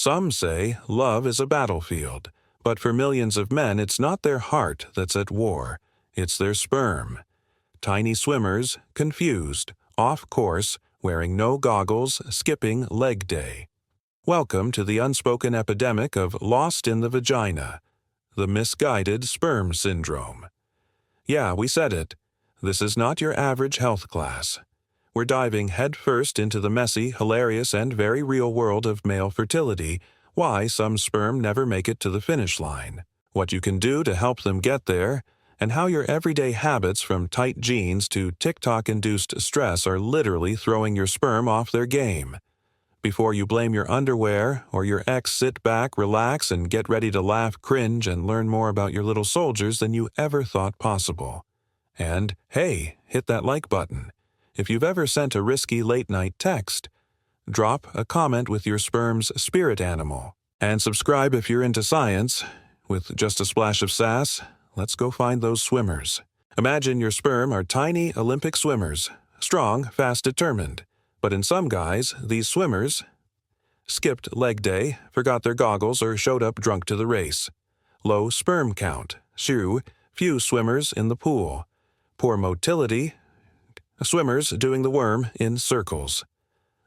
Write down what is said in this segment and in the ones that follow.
Some say love is a battlefield, but for millions of men it's not their heart that's at war, it's their sperm. Tiny swimmers, confused, off course, wearing no goggles, skipping leg day. Welcome to the unspoken epidemic of lost in the vagina, the misguided sperm syndrome. Yeah, we said it. This is not your average health class. We're diving headfirst into the messy, hilarious, and very real world of male fertility, why some sperm never make it to the finish line, what you can do to help them get there, and how your everyday habits from tight jeans to TikTok-induced stress are literally throwing your sperm off their game. Before you blame your underwear or your ex, sit back, relax, and get ready to laugh, cringe, and learn more about your little soldiers than you ever thought possible. And, hey, hit that like button. If you've ever sent a risky late-night text, drop a comment with your sperm's spirit animal. And subscribe if you're into science. With just a splash of sass, let's go find those swimmers. Imagine your sperm are tiny Olympic swimmers, strong, fast, determined. But in some guys, these swimmers skipped leg day, forgot their goggles, or showed up drunk to the race. Low sperm count, few swimmers in the pool. Poor motility, swimmers doing the worm in circles.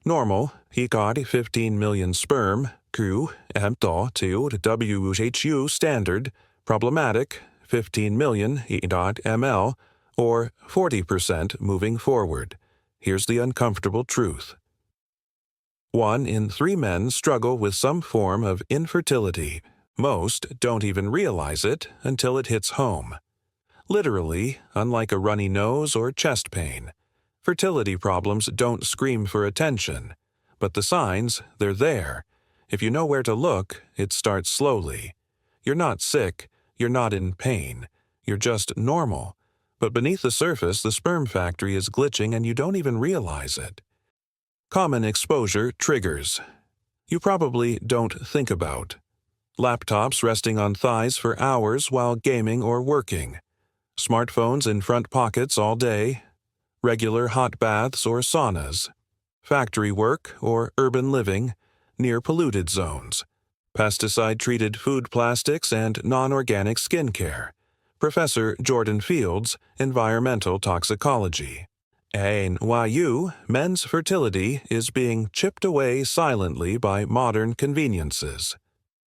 Normal, 15 million sperm, to WHO standard. Problematic, 15 million ml, or 40% moving forward. Here's the uncomfortable truth. 1 in 3 men struggle with some form of infertility. Most don't even realize it until it hits home. Literally, unlike a runny nose or chest pain, fertility problems don't scream for attention. But the signs, they're there. If you know where to look, it starts slowly. You're not sick, you're not in pain, you're just normal. But beneath the surface, the sperm factory is glitching and you don't even realize it. Common exposure triggers. You probably don't think about. Laptops resting on thighs for hours while gaming or working. Smartphones in front pockets all day. Regular hot baths or saunas. Factory work or urban living near polluted zones. Pesticide-treated food plastics and non-organic skincare. Professor Jordan Fields, Environmental Toxicology. NYU, men's fertility is being chipped away silently by modern conveniences.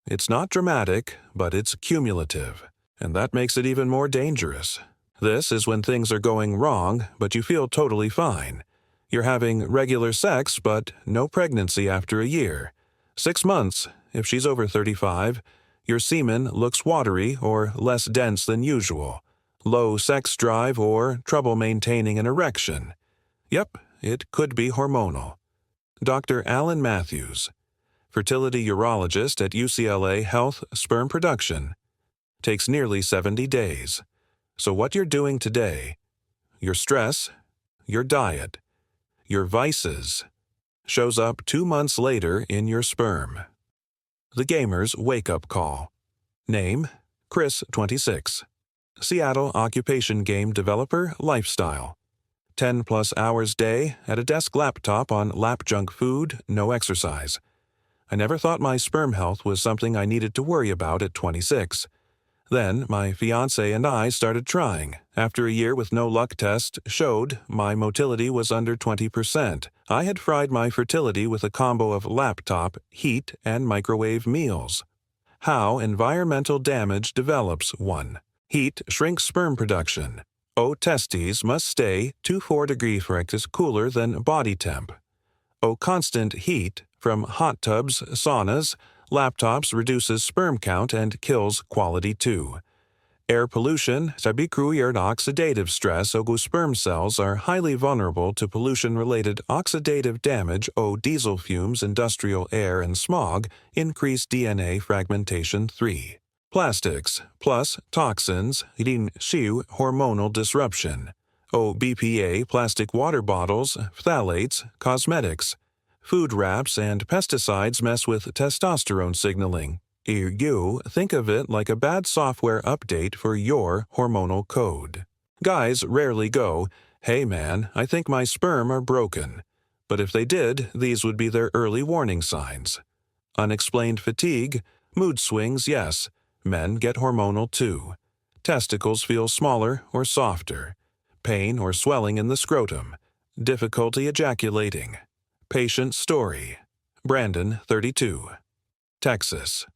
It's not dramatic, but it's cumulative, and that makes it even more dangerous. This is when things are going wrong, but you feel totally fine. You're having regular sex, but no pregnancy after a year. 6 months, if she's over 35, your semen looks watery or less dense than usual, low sex drive, or trouble maintaining an erection. Yep, it could be hormonal. Dr. Alan Matthews, fertility urologist at UCLA Health Sperm Production, takes nearly 70 days. So what you're doing today, your stress, your diet, your vices, shows up 2 months later in your sperm. The gamer's wake-up call. Name, Chris, 26. Seattle occupation game developer, lifestyle. 10+ hours day at a desk laptop on lap junk food, no exercise. I never thought my sperm health was something I needed to worry about at 26. Then my fiancé and I started trying. After a year with no luck test showed my motility was under 20%. I had fried my fertility with a combo of laptop, heat, and microwave meals. How environmental damage develops. 1. Heat shrinks sperm production. O testes must stay 24 degrees Celsius cooler than body temp. O constant heat from hot tubs, saunas, laptops reduces sperm count and kills quality 2. Air pollution, oxidative stress. Sperm cells are highly vulnerable to pollution-related oxidative damage. Diesel fumes, industrial air, and smog increase DNA fragmentation. 3. Plastics plus toxins, hormonal disruption. BPA, plastic water bottles, phthalates, cosmetics. Food wraps and pesticides mess with testosterone signaling. Think of it like a bad software update for your hormonal code. Guys rarely go, "Hey man, I think my sperm are broken." But if they did, these would be their early warning signs. Unexplained fatigue, mood swings, yes. Men get hormonal too. Testicles feel smaller or softer. Pain or swelling in the scrotum. Difficulty ejaculating. Patient story. Brandon, 32. Texas.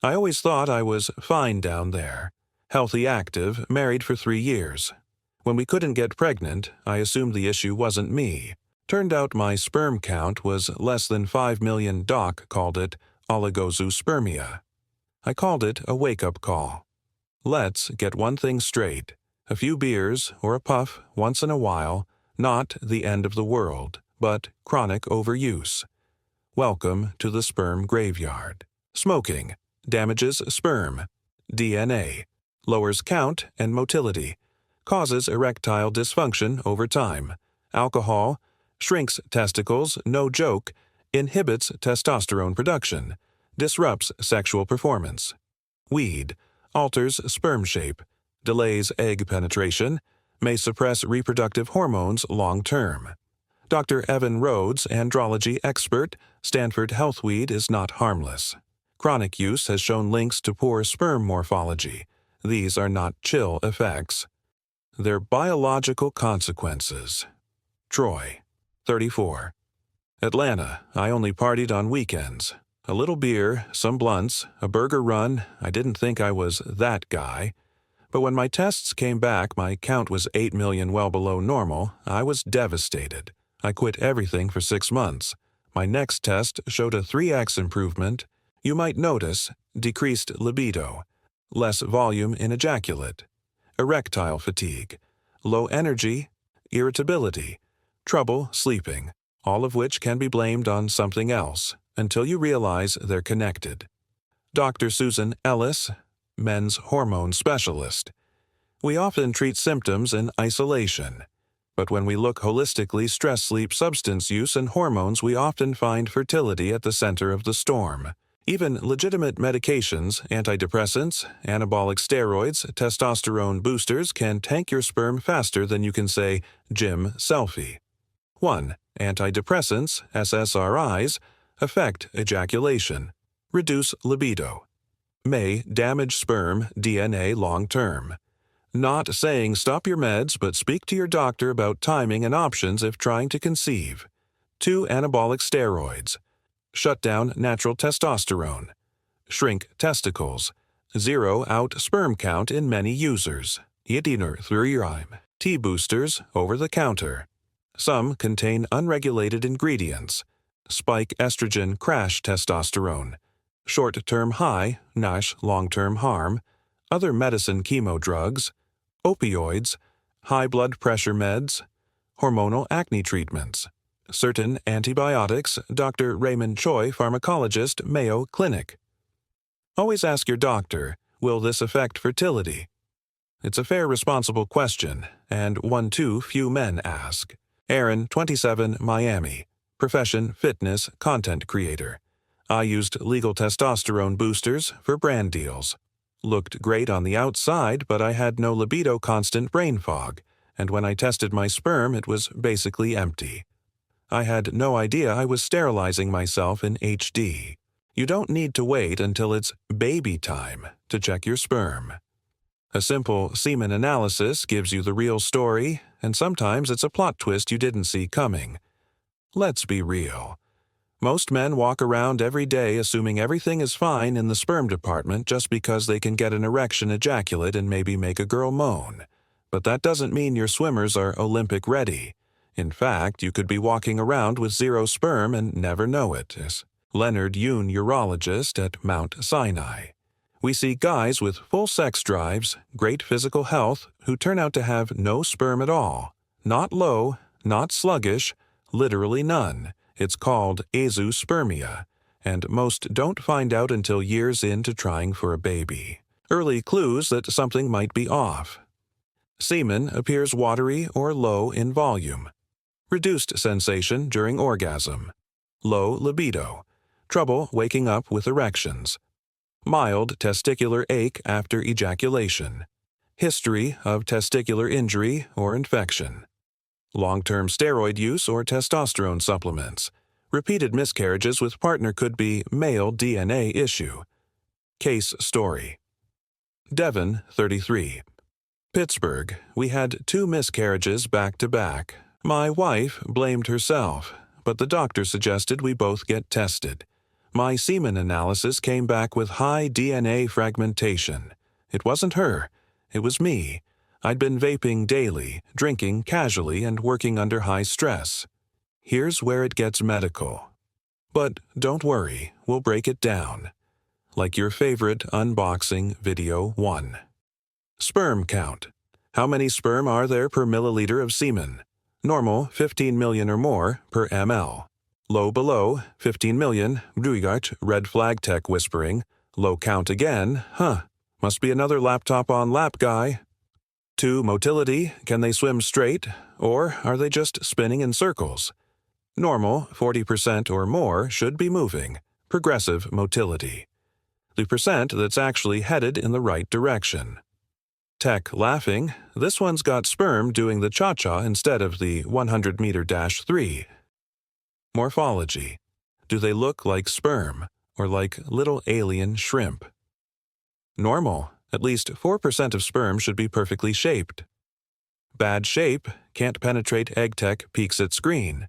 I always thought I was fine down there. Healthy, active, married for 3 years. When we couldn't get pregnant, I assumed the issue wasn't me. Turned out my sperm count was less than 5 million. Doc called it oligozoospermia. I called it a wake-up call. Let's get one thing straight. A few beers or a puff once in a while, not the end of the world, but chronic overuse. Welcome to the sperm graveyard. Smoking damages sperm. DNA lowers count and motility. Causes erectile dysfunction over time. Alcohol shrinks testicles, no joke, inhibits testosterone production, disrupts sexual performance. Weed alters sperm shape, delays egg penetration, may suppress reproductive hormones long term. Dr. Evan Rhodes, andrology expert, Stanford Health Weed is not harmless. Chronic use has shown links to poor sperm morphology. These are not chill effects. They're biological consequences. Troy, 34. Atlanta, I only partied on weekends. A little beer, some blunts, a burger run. I didn't think I was that guy. But when my tests came back, my count was 8 million, well below normal. I was devastated. I quit everything for 6 months. My next test showed a 3x improvement. You might notice decreased libido, less volume in ejaculate, erectile fatigue, low energy, irritability, trouble sleeping, all of which can be blamed on something else until you realize they're connected. Dr. Susan Ellis, men's hormone specialist. We often treat symptoms in isolation, but when we look holistically, stress, sleep, substance use, and hormones, we often find fertility at the center of the storm. Even legitimate medications, antidepressants, anabolic steroids, testosterone boosters can tank your sperm faster than you can say, gym selfie. 1. Antidepressants, SSRIs, affect ejaculation, reduce libido, may damage sperm DNA long term. Not saying stop your meds, but speak to your doctor about timing and options if trying to conceive. 2. Anabolic steroids. Shut down natural testosterone. Shrink testicles. Zero out sperm count in many users. T boosters over the counter. Some contain unregulated ingredients. Spike estrogen, crash testosterone. Short-term high, NASH, long-term harm. Other medicine chemo drugs. Opioids. High blood pressure meds. Hormonal acne treatments. Certain antibiotics, Dr. Raymond Choi, pharmacologist, Mayo Clinic. Always ask your doctor, will this affect fertility? It's a fair, responsible question, and one too few men ask. Aaron, 27, Miami. Profession, fitness, content creator. I used legal testosterone boosters for brand deals. Looked great on the outside, but I had no libido, constant brain fog, and when I tested my sperm, it was basically empty. I had no idea I was sterilizing myself in HD. You don't need to wait until it's baby time to check your sperm. A simple semen analysis gives you the real story, and sometimes it's a plot twist you didn't see coming. Let's be real. Most men walk around every day assuming everything is fine in the sperm department just because they can get an erection, ejaculate, and maybe make a girl moan. But that doesn't mean your swimmers are Olympic ready. In fact, you could be walking around with zero sperm and never know it, as Leonard Yoon, urologist at Mount Sinai. We see guys with full sex drives, great physical health, who turn out to have no sperm at all. Not low, not sluggish, literally none. It's called azoospermia, and most don't find out until years into trying for a baby. Early clues that something might be off. Semen appears watery or low in volume. Reduced sensation during orgasm. Low libido. Trouble waking up with erections. Mild testicular ache after ejaculation. History of testicular injury or infection. Long-term steroid use or testosterone supplements. Repeated miscarriages with partner could be male DNA issue. Case story. Devon, 33. Pittsburgh, we had 2 miscarriages back to back. My wife blamed herself, but the doctor suggested we both get tested. My semen analysis came back with high DNA fragmentation. It wasn't her. It was me. I'd been vaping daily, drinking casually, and working under high stress. Here's where it gets medical. But don't worry, we'll break it down. Like your favorite unboxing video 1. Sperm count. How many sperm are there per milliliter of semen? Normal, 15 million or more per ml. Low below, 15 million, red flag tech whispering. Low count again, must be another laptop on lap guy. 2. Motility, can they swim straight, or are they just spinning in circles? Normal, 40% or more, should be moving. Progressive motility. The percent that's actually headed in the right direction. Tech laughing, this one's got sperm doing the cha-cha instead of the 100-meter dash 3. Morphology. Do they look like sperm, or like little alien shrimp? Normal, at least 4% of sperm should be perfectly shaped. Bad shape, can't penetrate egg tech peeks at screen.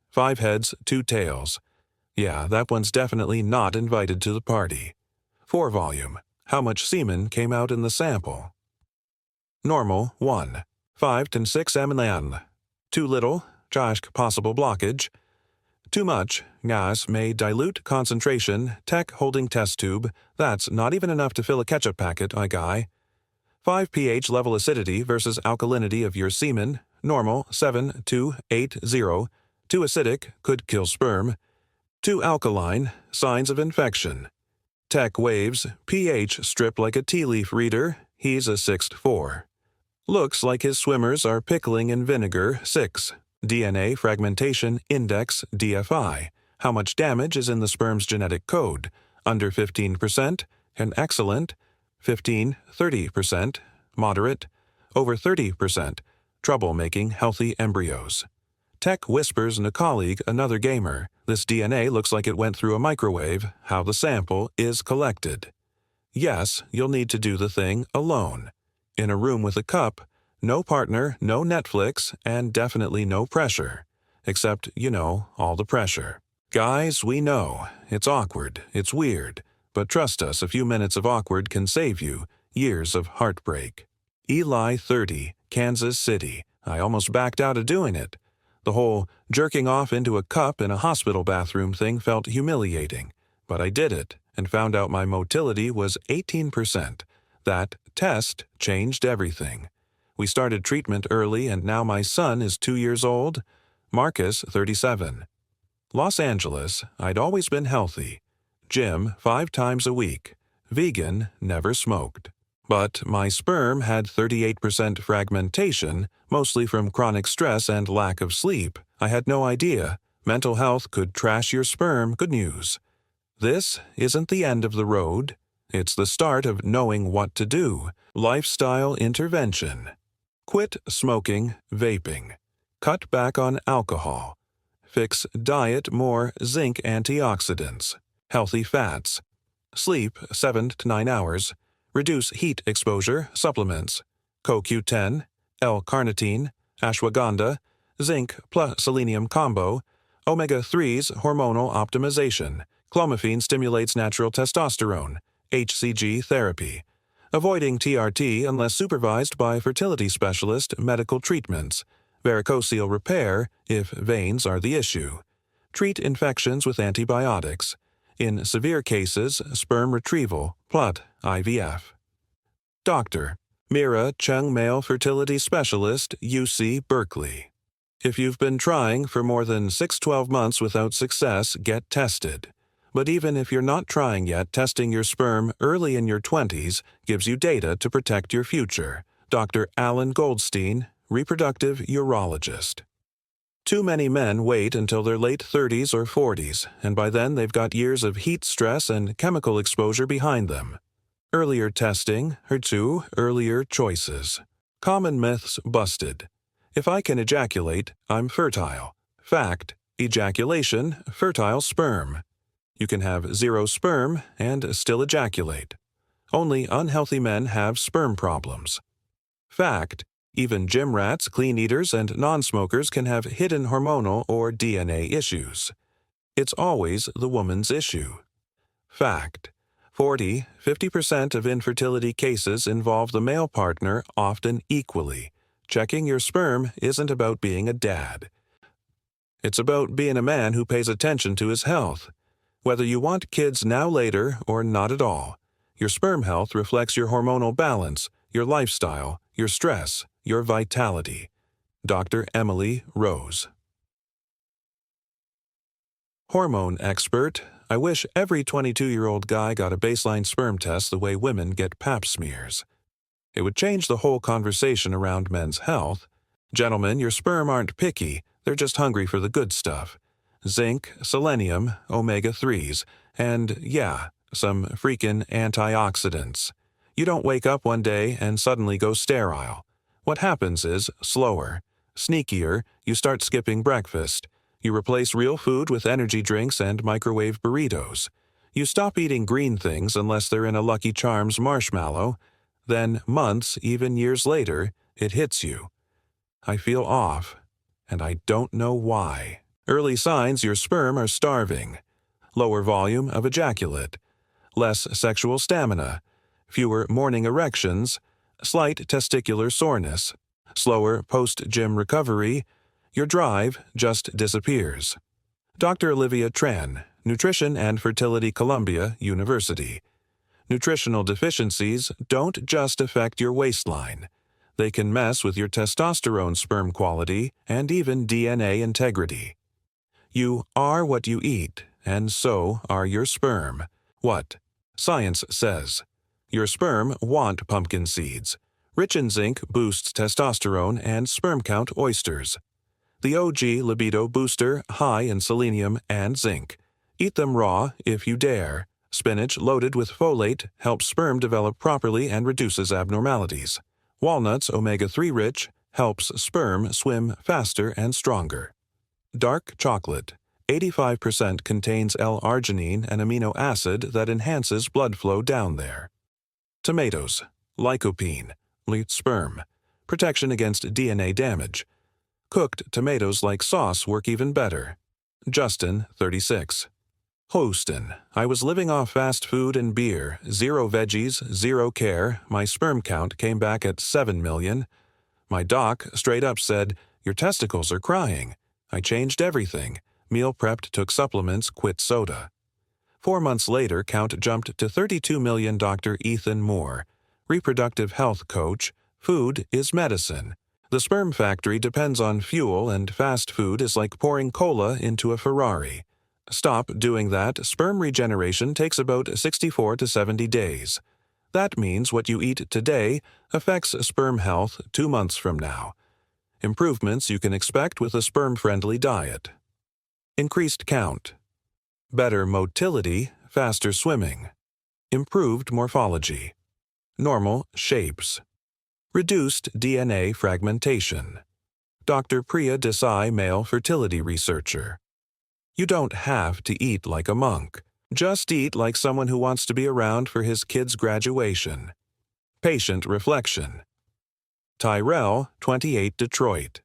5 heads, 2 tails. Yeah, that one's definitely not invited to the party. 4 volume. How much semen came out in the sample? Normal, 1. 5 to 6 ml. Too little, possible blockage. Too much, gas may dilute concentration, tech holding test tube, that's not even enough to fill a ketchup packet, my guy. 5 pH level acidity versus alkalinity of your semen, normal, 7 to 8, 0. Too acidic, could kill sperm. Too alkaline, signs of infection. Tech waves, pH strip like a tea leaf reader, he's a 6'4". Looks like his swimmers are pickling in vinegar, 6. DNA fragmentation index, DFI. How much damage is in the sperm's genetic code? Under 15%, and excellent. 15, 30%, moderate. Over 30%, trouble making healthy embryos. Tech whispers in a colleague, another gamer, this DNA looks like it went through a microwave, how the sample is collected. Yes, you'll need to do the thing alone. In a room with a cup, no partner, no Netflix, and definitely no pressure. Except, all the pressure. Guys, we know, it's awkward, it's weird, but trust us, a few minutes of awkward can save you years of heartbreak. Eli, 30, Kansas City. I almost backed out of doing it. The whole jerking off into a cup in a hospital bathroom thing felt humiliating, but I did it and found out my motility was 18%. That test changed everything. We started treatment early and now my son is 2 years old. Marcus, 37. Los Angeles, I'd always been healthy. Gym 5 times a week. Vegan, never smoked. But my sperm had 38% fragmentation, mostly from chronic stress and lack of sleep. I had no idea. Mental health could trash your sperm. Good news. This isn't the end of the road. It's the start of knowing what to do. Lifestyle intervention. Quit smoking, vaping. Cut back on alcohol. Fix diet more zinc antioxidants. Healthy fats. Sleep 7 to 9 hours. Reduce heat exposure, supplements. CoQ10, L-carnitine, ashwagandha, zinc plus selenium combo, omega-3s hormonal optimization, clomiphene stimulates natural testosterone, HCG therapy. Avoiding TRT unless supervised by fertility specialist medical treatments. Varicocele repair if veins are the issue. Treat infections with antibiotics. In severe cases, sperm retrieval, IVF. Doctor. Mira Chung, male fertility specialist, UC Berkeley. If you've been trying for more than 6-12 months without success, get tested. But even if you're not trying yet, testing your sperm early in your 20s gives you data to protect your future. Dr. Alan Goldstein, reproductive urologist. Too many men wait until their late 30s or 40s, and by then they've got years of heat stress and chemical exposure behind them. Earlier testing, HER2, earlier choices. Common myths busted. If I can ejaculate, I'm fertile. Fact, Ejaculation, fertile sperm. You can have 0 sperm and still ejaculate. Only unhealthy men have sperm problems. Fact: even gym rats, clean eaters, and non-smokers can have hidden hormonal or DNA issues. It's always the woman's issue. Fact: 40–50% of infertility cases involve the male partner, often equally. Checking your sperm isn't about being a dad. It's about being a man who pays attention to his health. Whether you want kids now, later, or not at all, your sperm health reflects your hormonal balance, your lifestyle, your stress, your vitality. Dr. Emily Rose. Hormone expert: I wish every 22-year-old guy got a baseline sperm test the way women get pap smears. It would change the whole conversation around men's health. Gentlemen, your sperm aren't picky, they're just hungry for the good stuff. Zinc, selenium, omega-3s, and, yeah, some freaking antioxidants. You don't wake up one day and suddenly go sterile. What happens is slower. Sneakier, you start skipping breakfast. You replace real food with energy drinks and microwave burritos. You stop eating green things unless they're in a Lucky Charms marshmallow. Then, months, even years later, it hits you. I feel off, and I don't know why. Early signs: your sperm are starving. Lower volume of ejaculate. Less sexual stamina. Fewer morning erections. Slight testicular soreness. Slower post-gym recovery. Your drive just disappears. Dr. Olivia Tran, Nutrition and Fertility, Columbia University. Nutritional deficiencies don't just affect your waistline. They can mess with your testosterone sperm quality and even DNA integrity. You are what you eat, and so are your sperm. What? Science says. Your sperm want pumpkin seeds. Rich in zinc boosts testosterone and sperm count oysters. The OG libido booster, high in selenium and zinc. Eat them raw if you dare. Spinach loaded with folate helps sperm develop properly and reduces abnormalities. Walnuts, omega-3 rich, helps sperm swim faster and stronger. Dark chocolate, 85% contains L-arginine, an amino acid that enhances blood flow down there. Tomatoes, lycopene, lead sperm, protection against DNA damage. Cooked tomatoes like sauce work even better. Justin, 36. Houston, I was living off fast food and beer, 0 veggies, 0 care. My sperm count came back at 7 million. My doc straight up said, "Your testicles are crying." I changed everything. Meal prepped, took supplements, quit soda. 4 months later, count jumped to 32 million. Dr. Ethan Moore, reproductive health coach. Food is medicine. The sperm factory depends on fuel, and fast food is like pouring cola into a Ferrari. Stop doing that. Sperm regeneration takes about 64 to 70 days. That means what you eat today affects sperm health 2 months from now. Improvements you can expect with a sperm-friendly diet. Increased count. Better motility, faster swimming. Improved morphology. Normal shapes. Reduced DNA fragmentation. Dr. Priya Desai, male fertility researcher. You don't have to eat like a monk. Just eat like someone who wants to be around for his kid's graduation. Patient reflection. Tyrell, 28, Detroit.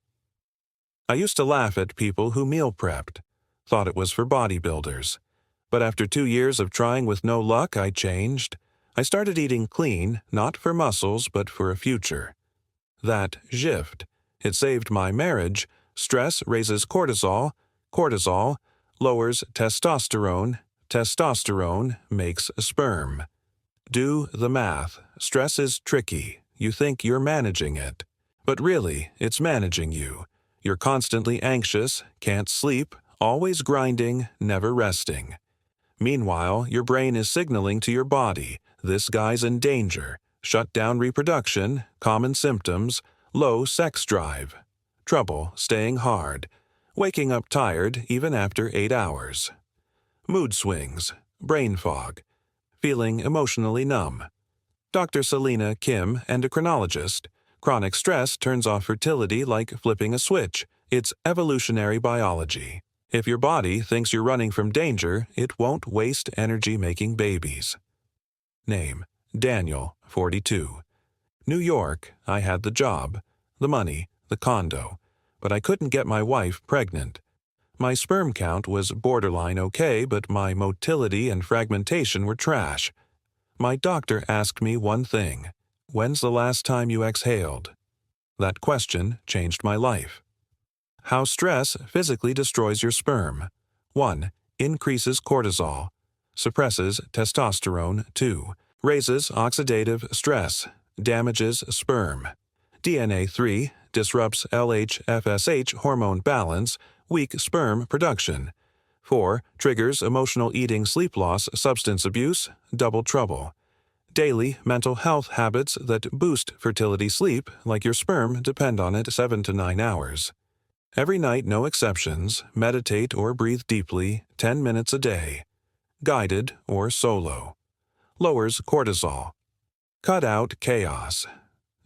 I used to laugh at people who meal prepped. Thought it was for bodybuilders. But after 2 years of trying with no luck, I changed. I started eating clean, not for muscles, but for a future. That shift. It saved my marriage. Stress raises cortisol. Cortisol lowers testosterone. Testosterone makes sperm. Do the math. Stress is tricky. You think you're managing it. But really, it's managing you. You're constantly anxious, can't sleep, always grinding, never resting. Meanwhile, your brain is signaling to your body, this guy's in danger. Shut down reproduction, common symptoms, low sex drive. Trouble staying hard. Waking up tired even after 8 hours. Mood swings, brain fog. Feeling emotionally numb. Dr. Selena Kim, endocrinologist. Chronic stress turns off fertility like flipping a switch. It's evolutionary biology. If your body thinks you're running from danger, it won't waste energy making babies. Name: Daniel, 42. New York, I had the job, the money, the condo, but I couldn't get my wife pregnant. My sperm count was borderline okay, but my motility and fragmentation were trash. My doctor asked me one thing: when's the last time you exhaled? That question changed my life. How stress physically destroys your sperm. 1. Increases cortisol. Suppresses testosterone. 2. Raises oxidative stress. Damages sperm. DNA 3. Disrupts LH-FSH hormone balance, weak sperm production. 4. Triggers emotional eating, sleep loss, substance abuse, double trouble. Daily mental health habits that boost fertility sleep, like your sperm, depend on it 7 to 9 hours. Every night, no exceptions, meditate or breathe deeply 10 minutes a day. Guided or solo. Lowers cortisol. Cut out chaos.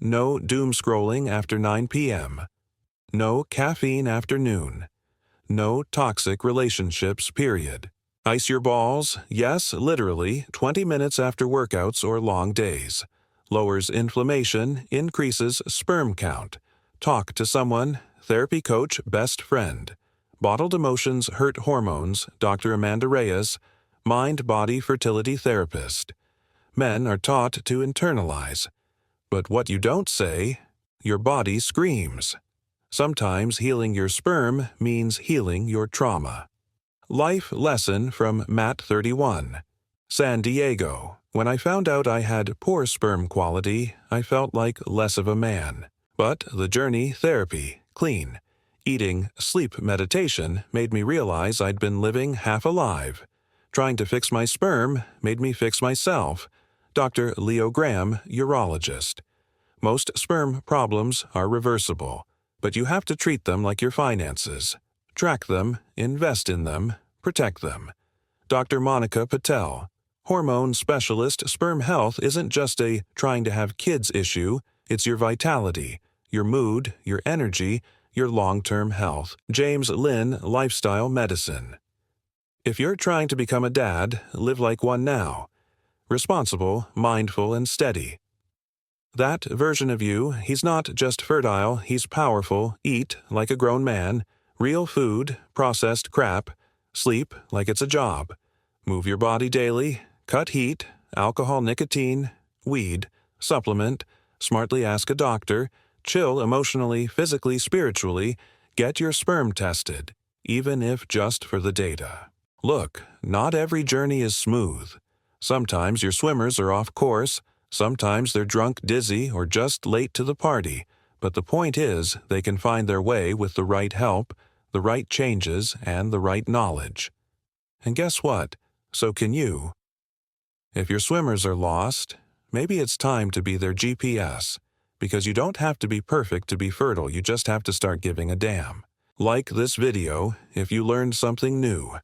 No doom scrolling after 9 p.m. No caffeine after noon. No toxic relationships, period. Ice your balls, yes, literally, 20 minutes after workouts or long days. Lowers inflammation, increases sperm count. Talk to someone, therapy coach, best friend. Bottled emotions hurt hormones, Dr. Amanda Reyes, mind-body fertility therapist. Men are taught to internalize. But what you don't say, your body screams. Sometimes healing your sperm means healing your trauma. Life lesson from Matt 31. San Diego. When I found out I had poor sperm quality, I felt like less of a man. But the journey, therapy, clean, eating, sleep, meditation made me realize I'd been living half alive. Trying to fix my sperm made me fix myself. Dr. Leo Graham, urologist. Most sperm problems are reversible, but you have to treat them like your finances. Track them, invest in them, protect them. Dr. Monica Patel, hormone specialist. Sperm health isn't just a trying to have kids issue, it's your vitality, your mood, your energy, your long-term health. James Lynn, lifestyle medicine. If you're trying to become a dad, live like one now. Responsible, mindful, and steady. That version of you, he's not just fertile, he's powerful. Eat like a grown man. Real food, processed crap. Sleep like it's a job. Move your body daily. Cut heat, alcohol, nicotine, weed, supplement. Smartly ask a doctor. Chill emotionally, physically, spiritually. Get your sperm tested, even if just for the data. Look, not every journey is smooth. Sometimes your swimmers are off course. Sometimes they're drunk, dizzy, or just late to the party. But the point is, they can find their way with the right help, the right changes, and the right knowledge. And guess what? So can you. If your swimmers are lost, maybe it's time to be their GPS. Because you don't have to be perfect to be fertile, you just have to start giving a damn. Like this video if you learned something new.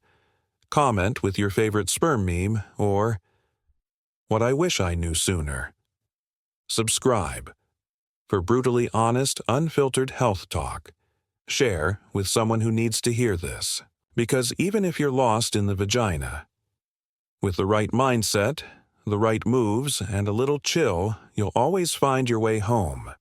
Comment with your favorite sperm meme or what I wish I knew sooner. Subscribe for brutally honest, unfiltered health talk. Share with someone who needs to hear this. Because even if you're lost in the vagina, with the right mindset, the right moves, and a little chill, you'll always find your way home.